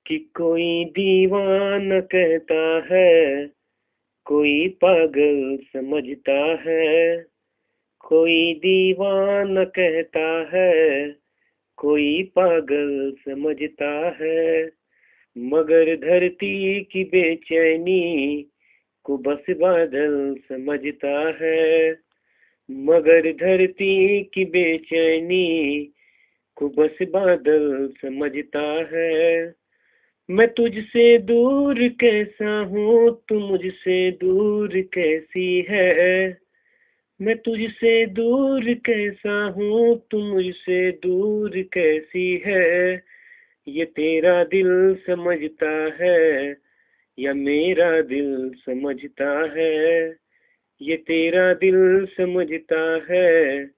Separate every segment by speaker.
Speaker 1: कि कोई दीवाना कहता है, कोई पागल समझता है। कोई दीवाना कहता है, कोई पागल समझता है। मगर धरती की बेचैनी को बस बादल समझता है। मगर धरती की बेचैनी को बस बादल समझता है। मैं तुझसे दूर कैसा हूँ, तू मुझसे दूर कैसी है। मैं तुझसे दूर कैसा हूँ, तू मुझसे दूर कैसी है। ये तेरा दिल समझता है या मेरा दिल समझता है। ये तेरा दिल समझता है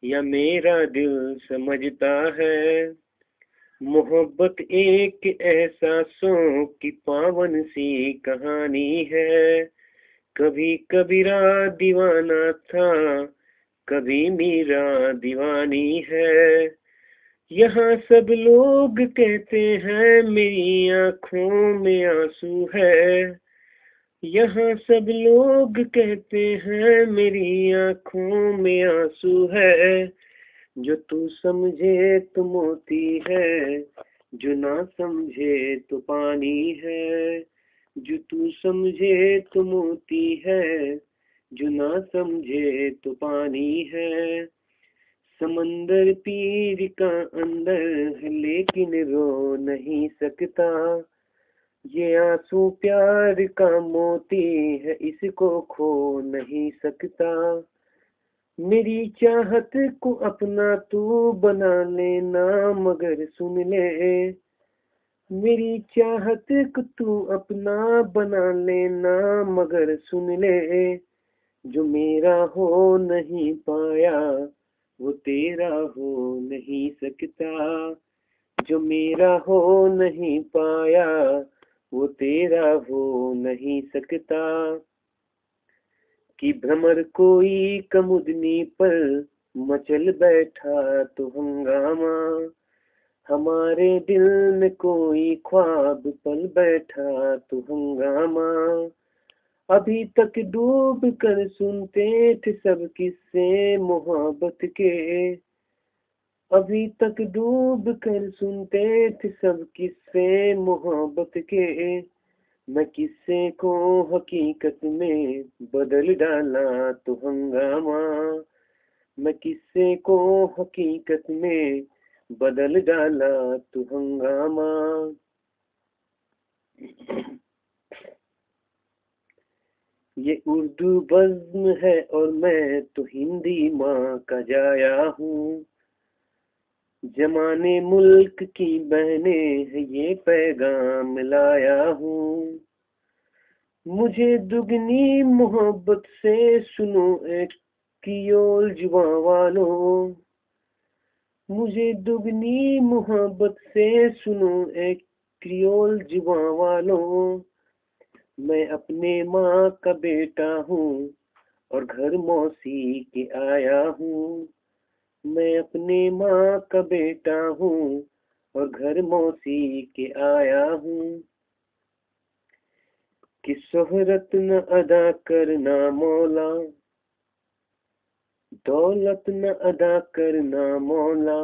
Speaker 1: या मेरा दिल समझता है। मोहब्बत एक एहसासों की पावन सी कहानी है। कभी कबीरा दीवाना था, कभी मीरा दीवानी है। यहाँ सब लोग कहते हैं मेरी आंखों में आंसू है। यहाँ सब लोग कहते हैं मेरी आंखों में आंसू है। जो तू समझे तो मोती है, जो ना समझे तो पानी है। जो तू समझे तो मोती है, जो ना समझे तो पानी है। समंदर तीर का अंदर है लेकिन रो नहीं सकता। ये आंसू प्यार का मोती है, इसको खो नहीं सकता। मेरी चाहत को अपना तू बना लेना, मगर सुन ले। मेरी चाहत को तू अपना बना लेना, मगर सुन ले। जो मेरा हो नहीं पाया, वो तेरा हो नहीं सकता। जो मेरा हो नहीं पाया, वो तेरा हो नहीं सकता। कि भ्रमर कोई कमुदनी पर मचल बैठा तो हंगामा। हमारे दिल में कोई ख्वाब पल बैठा तो हंगामा। अभी तक डूब कर सुनते थे सब किस्से मोहब्बत के। अभी तक डूब कर सुनते थे सब किस्से मोहब्बत के। मैं किस्से को हकीकत में बदल डाला तो हंगामा। मैं किस्से को हकीकत में बदल डाला तो हंगामा। ये उर्दू बज़्म है और मैं तो हिंदी माँ का जाया हूँ। जमाने मुल्क की बहने है ये पैगाम लाया हूँ। मुझे दुगनी मोहब्बत से सुनो एक क्रियोल जुबां वालों। मुझे दुगनी मोहब्बत से सुनो एक क्रियोल जुबां वालों। मैं अपने माँ का बेटा हूँ और घर मौसी के आया हूँ। मैं अपने माँ का बेटा हूँ और घर मौसी के आया हूँ। कि शोहरत न अदा करना मौला, दौलत न अदा करना मौला।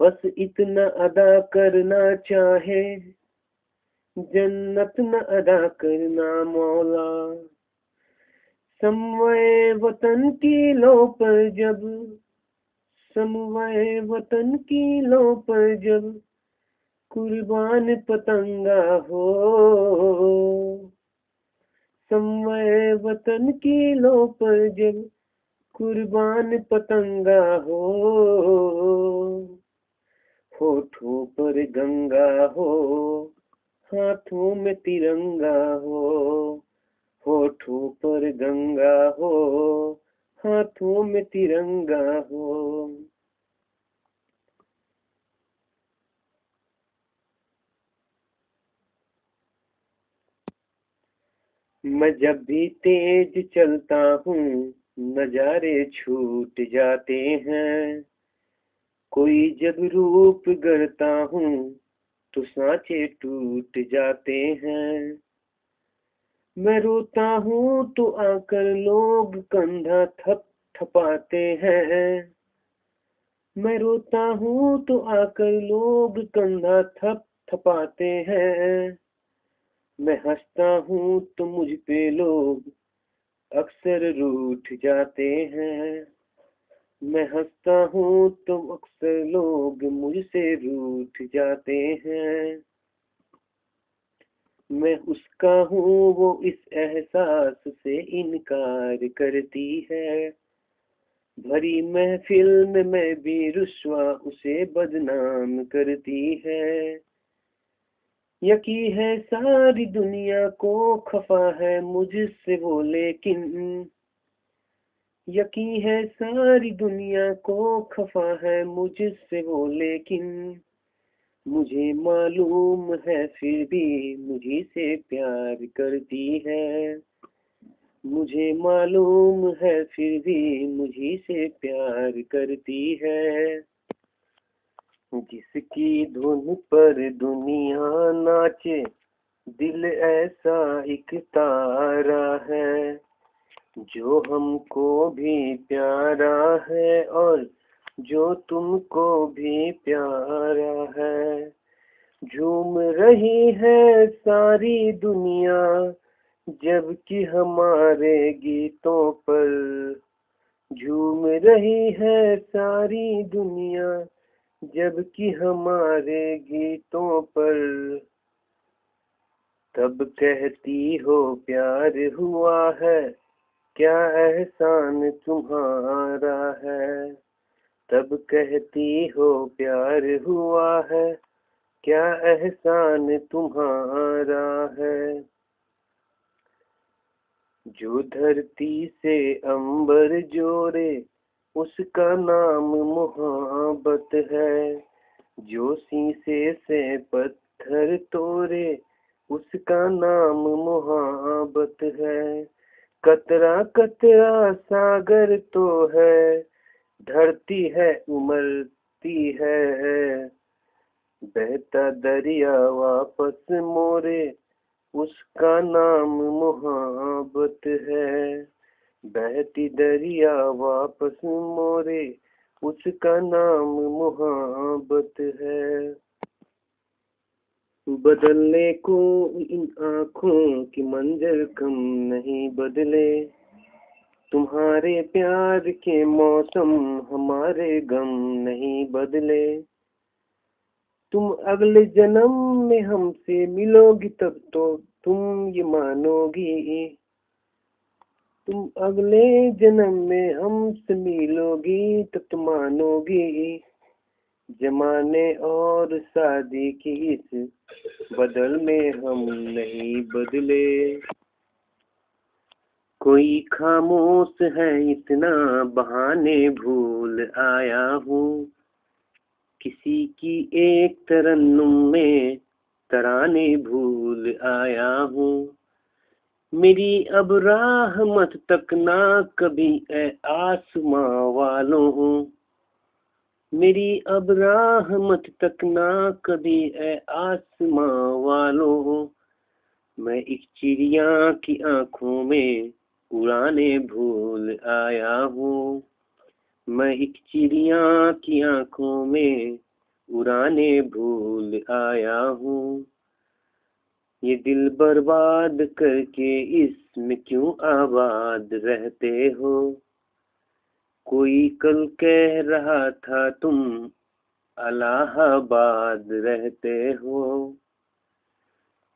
Speaker 1: बस इतना अदा करना चाहे, जन्नत न अदा करना मौला। समवय वतन की लो पर जब, समवय वतन की लो पर जब कुर्बान पतंगा हो। समवय वतन की लो पर जब कुर्बान पतंगा हो। होठों पर गंगा हो, हाथों में तिरंगा हो। होठों पर गंगा हो, हाथों में तिरंगा हो। मैं जब भी तेज चलता हूँ, नजारे छूट जाते हैं। कोई जब रूप गढ़ता हूँ, तो सांचे टूट जाते हैं। मैं रोता हूँ तो आकर लोग कंधा थप थपाते हैं। मैं रोता हूँ तो आकर लोग कंधा थप थपाते हैं। मैं हंसता हूँ तो मुझ पे लोग अक्सर रूठ जाते हैं। मैं हंसता हूँ तो अक्सर लोग मुझसे रूठ जाते हैं। मैं उसका हूँ वो इस एहसास से इनकार करती है। भरी महफिल में मैं भी रुस्वा उसे बदनाम करती है। यकी है सारी दुनिया को खफा है मुझसे वो लेकिन, यकी है सारी दुनिया को खफा है मुझसे वो लेकिन, मुझे मालूम है फिर भी मुझी से प्यार करती है। मुझे मालूम है फिर भी मुझी से प्यार करती है। जिसकी धुन पर दुनिया नाचे, दिल ऐसा एक तारा है जो हमको भी प्यारा है और जो तुमको भी प्यारा है। झूम रही है सारी दुनिया जबकि हमारे गीतों पर, झूम रही है सारी दुनिया जबकि हमारे गीतों पर। तब कहती हो प्यार हुआ है, क्या एहसान तुम्हारा है। तब कहती हो प्यार हुआ है, क्या एहसान तुम्हारा है। जो धरती से अंबर जोड़े उसका नाम मोहब्बत है। जो शीशे से पत्थर तोड़े उसका नाम मोहब्बत है। कतरा कतरा सागर तो है, धरती है उमड़ती है। बहता दरिया वापस मोरे उसका नाम मोहब्बत है। बहती दरिया वापस मोरे उसका नाम मोहब्बत है। बदलने को इन आँखों की मंजर कम नहीं बदले। तुम्हारे प्यार के मौसम हमारे गम नहीं बदले। तुम अगले जन्म में हमसे मिलोगी तब तो तुम ये मानोगी। तुम अगले जन्म में हमसे मिलोगी तब तुम मानोगी। जमाने और शादी की इस बदल में हम नहीं बदले। कोई खामोश है इतना बहाने भूल आया हूँ। किसी की एक तरन्नुम में तराने भूल आया हूँ। मेरी अब राह मत तकना कभी ए आसमां वालों हूँ। मेरी अब राह मत तकना कभी ए आसमां वालों हूँ। मैं एक चिड़िया की आंखों में उड़ाने भूल आया हूँ। मैं एक चिड़िया की आंखों में उड़ाने भूल आया हूँ। ये दिल बर्बाद करके इसमें क्यों आबाद रहते हो। कोई कल कह रहा था तुम इलाहाबाद रहते हो।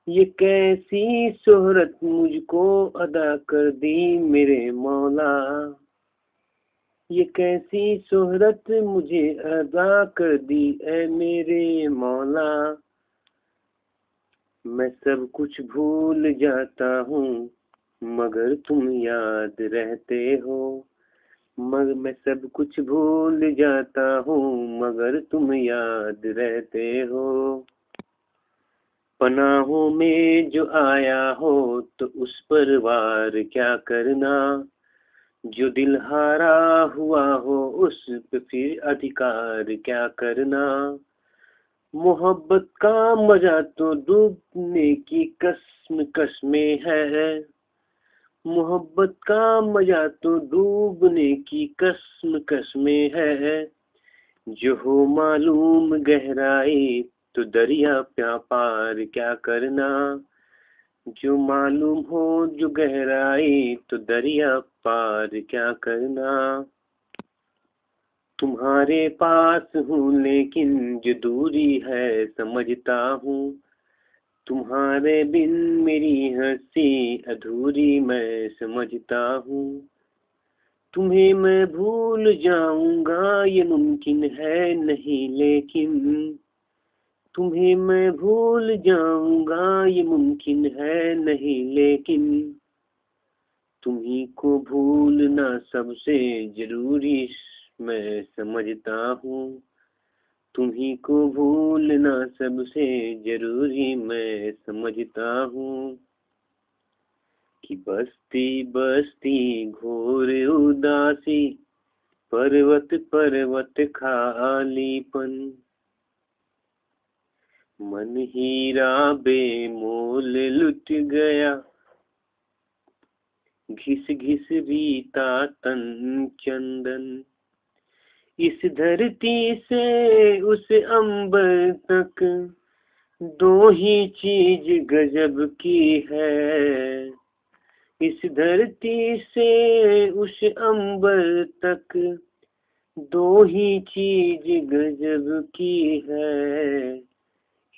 Speaker 1: ये कैसी शोहरत मुझको अदा कर दी मेरे मौला। ये कैसी शोहरत मुझे अदा कर दी ऐ मेरे मौला। मैं सब कुछ भूल जाता हूँ मगर तुम याद रहते हो। मगर मैं सब कुछ भूल जाता हूँ मगर तुम याद रहते हो। पनाहों में जो आया हो तो उस पर वार क्या करना। जो दिल हारा हुआ हो उस पे फिर अधिकार क्या करना। मोहब्बत का मजा तो डूबने की कसम कसमें है। मोहब्बत का मजा तो डूबने की कसम कसमें है। जो हो मालूम गहराई तो दरिया प्या पार क्या करना। जो मालूम हो जो गहराई तो दरिया पार क्या करना। तुम्हारे पास हूँ लेकिन जो दूरी है समझता हूँ। तुम्हारे बिन मेरी हंसी अधूरी मैं समझता हूँ। तुम्हें मैं भूल जाऊंगा ये मुमकिन है नहीं लेकिन। तुम्हें मैं भूल जाऊंगा ये मुमकिन है नहीं लेकिन। तुम्ही को भूलना सबसे जरूरी मैं समझता हूँ। तुम्ही को भूलना सबसे जरूरी मैं समझता हूँ। कि बस्ती बस्ती घोर उदासी पर्वत पर्वत खालीपन। मन हीरा बेमोल लुट गया घिस घिस बीता तन चंदन। इस धरती से उस अंबर तक दो ही चीज गजब की है। इस धरती से उस अंबर तक दो ही चीज गजब की है।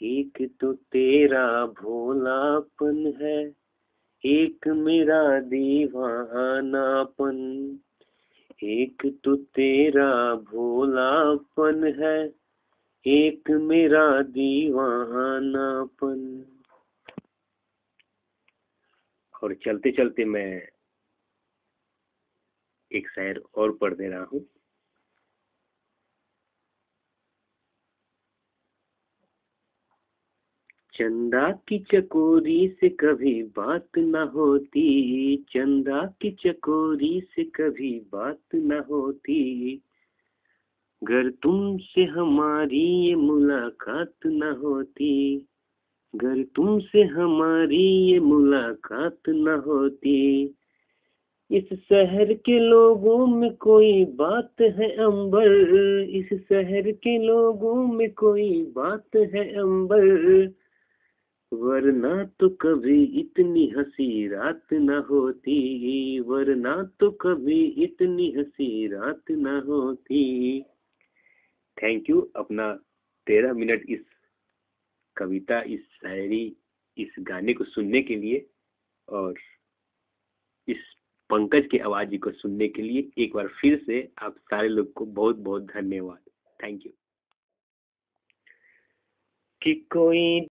Speaker 1: एक तो तेरा भोलापन है एक मेरा दीवानापन। एक तो तेरा भोलापन है एक मेरा दीवानापन। और चलते चलते मैं एक शायर और पढ़ दे रहा हूँ। चंदा की चकोरी से कभी बात न होती। चंदा की चकोरी से कभी बात न होती। गर तुमसे हमारी ये मुलाकात न होती। गर तुमसे हमारी ये मुलाकात न होती। इस शहर के लोगों में कोई बात है अंबर। इस शहर के लोगों में कोई बात है अंबर। वरना तो कभी इतनी हंसी रात न होती। वरना तो कभी इतनी हंसी रात न होती। थैंक यू अपना 13 मिनट इस कविता इस शायरी इस गाने को सुनने के लिए और इस पंकज की आवाज को सुनने के लिए एक बार फिर से आप सारे लोग को बहुत बहुत धन्यवाद। Thank you. कि कोई